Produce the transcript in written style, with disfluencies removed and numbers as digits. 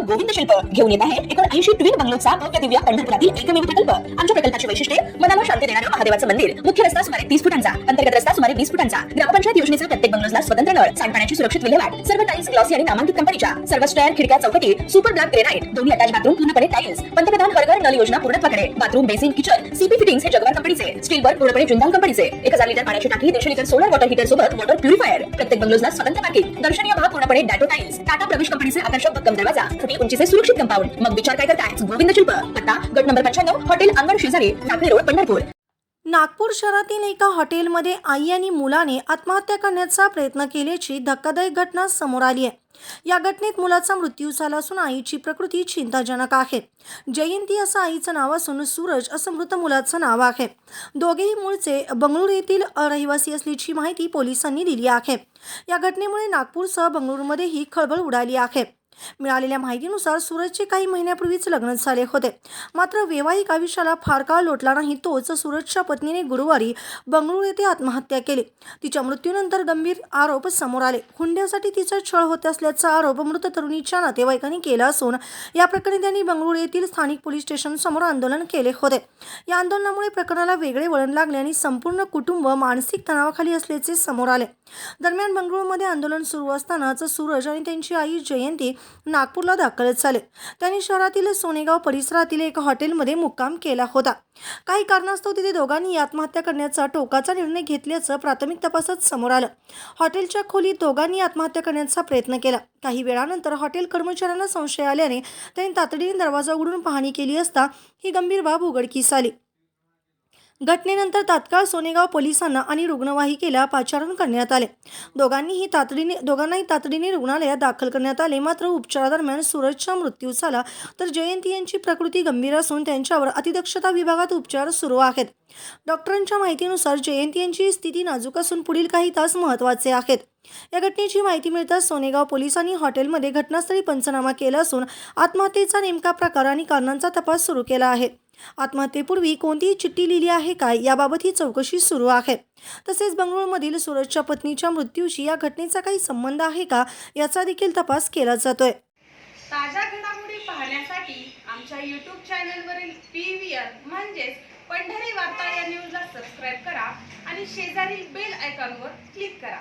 गोविंद शिल्प घेऊन येत आहे 79 ट्विन बंगलोचा भव्य दिव्य पंढरपुरातील एकमेव प्रकल्प। आमच्या प्रकल्पाची वैशिष्ट्ये मनाला शांती देणारं महादेवाचं मंदिर, मुख्य रस्ता सुमारे 30 फुटांचा, अंतर्गत रस्ता सुमारे 20 फुटांचा, ग्रामपंचायत योजनेचा प्रत्येक बंगलोजला स्वतंत्र नळ, सांडपाण्याची सुरक्षित विल्हेवाट, सर्व टाइल्स ग्लॉसी आणि नामांकित कंपनीच्या, सर्व स्टँड खिडक्या चौकटी सुपर ब्लॅक ग्रेनाइट, दोन्ही अटॅच बाथरूम पूर्णपणे टाइल्स, पंतप्रधान हर नळ योजना पूर्णत्वाकडे, bathroom basin kitchen CP fittings हे जगवार कंपनीचे, स्टील वर्क पूर्णपणे जिंदाल कंपनीचे, 1000 लिटर पाण्याची टाकी, 150 लिटर सोलर वॉटर हीटर सोबत वॉटर प्युरिफायर, प्रत्येक बंगलोजला स्वतंत्र पार्किंग, दर्शनीय भाग पूर्णपणे डॅटो टाइल्स, टाटा प्रवेश कंपनीचे आकर्षक भक्कम दरवाजा, छोटी उंचीचे सुरक्षित कंपाऊंड। मग विचार काय करताय? गोविंद शिल्प, पत्ता गट नंबर 95, हॉटेल अंगण शेजारी, टाकळी रोड, पंढरपूर। नागपूर शहरातील एका हॉटेलमध्ये आई आणि मुलाने आत्महत्या करण्याचा प्रयत्न केल्याची धक्कादायक घटना समोर आली आहे। या घटनेत मुलाचा मृत्यू झाला असून आईची प्रकृती चिंताजनक आहे। जयंती असं आईचं नाव असून सूरज असं मृत मुलाचं नाव आहे। दोघेही मूळचे बंगळुरू येथील रहिवासी असल्याची माहिती पोलिसांनी दिली आहे। या घटनेमुळे नागपूरसह बंगळुरूमध्येही खळबळ उडाली आहे। मिळालेल्या माहितीनुसार सूरजचे काही महिन्यापूर्वीच लग्न झाले होते, मात्र वैवाहिक आयुष्याला फार काळ लोटला नाही तोच सूरजच्या पत्नीने गुरुवारी बंगळुरू येथे आत्महत्या केली। तिच्या मृत्यूनंतर गंभीर आरोप समोर आले। हुंड्यासाठी तिचा छळ होत असल्याचा आरोप मृत तरुणीच्या नातेवाईकांनी केला असून या प्रकरणी त्यांनी बंगळुरू येथील स्थानिक पोलीस स्टेशन समोर आंदोलन केले होते। या आंदोलनामुळे प्रकरणाला वेगळे वळण लागले आणि संपूर्ण कुटुंब मानसिक तणावाखाली असल्याचे समोर आले। दरम्यान बंगळुरूमध्ये आंदोलन सुरू असतानाच सूरज आणि त्यांची आई जयंती नागपूरला दाखल झाले। त्यांनी शहरातील सोनेगाव परिसरातील एका हॉटेलमध्ये मुक्काम केला होता। काही कारणास्तव तिथे दोघांनी आत्महत्या करण्याचा टोकाचा निर्णय घेतल्याचं प्राथमिक तपासात समोर आलं। हॉटेलच्या खोलीत दोघांनी आत्महत्या करण्याचा प्रयत्न केला। काही वेळानंतर हॉटेल कर्मचाऱ्यांना संशय आल्याने त्यांनी तातडीने दरवाजा उघडून पाहणी केली असता ही गंभीर बाब उघडकीस आली। घटनेनंतर तात्काळ सोनेगाव पोलिसांना आणि रुग्णवाहिकेला पाचारण करण्यात आले। दोघांनाही तातडीने रुग्णालयात दाखल करण्यात आले, मात्र उपचारादरम्यान सूरजचा मृत्यू झाला तर जयंती यांची प्रकृती गंभीर असून त्यांच्यावर अतिदक्षता विभागात उपचार सुरू आहेत। डॉक्टरांच्या माहितीनुसार जयंती यांची स्थिती नाजूक असून पुढील काही तास महत्त्वाचे आहेत। या घटनेची माहिती मिळताच सोनेगाव पोलिसांनी हॉटेलमध्ये घटनास्थळी पंचनामा केला असून आत्महत्येचा नेमका प्रकार आणि कारणांचा तपास सुरू केला आहे। आत्महत्येपूर्वी कोणतीही चिठ्ठी लिहिली आहे का याबाबत ही चौकशी सुरू आहे। तसेच बंगळुरूमधील सूरजच्या पत्नीच्या मृत्यूशी या घटनेचा काही संबंध आहे का याचा देखील तपास केला जातोय। ताज्या घडामोडी पाहण्यासाठी आमच्या YouTube चॅनलवरील PVR म्हणजेच पंढरी वार्ता या न्यूजला सबस्क्राइब करा आणि शेजारील बेल आयकॉनवर क्लिक करा।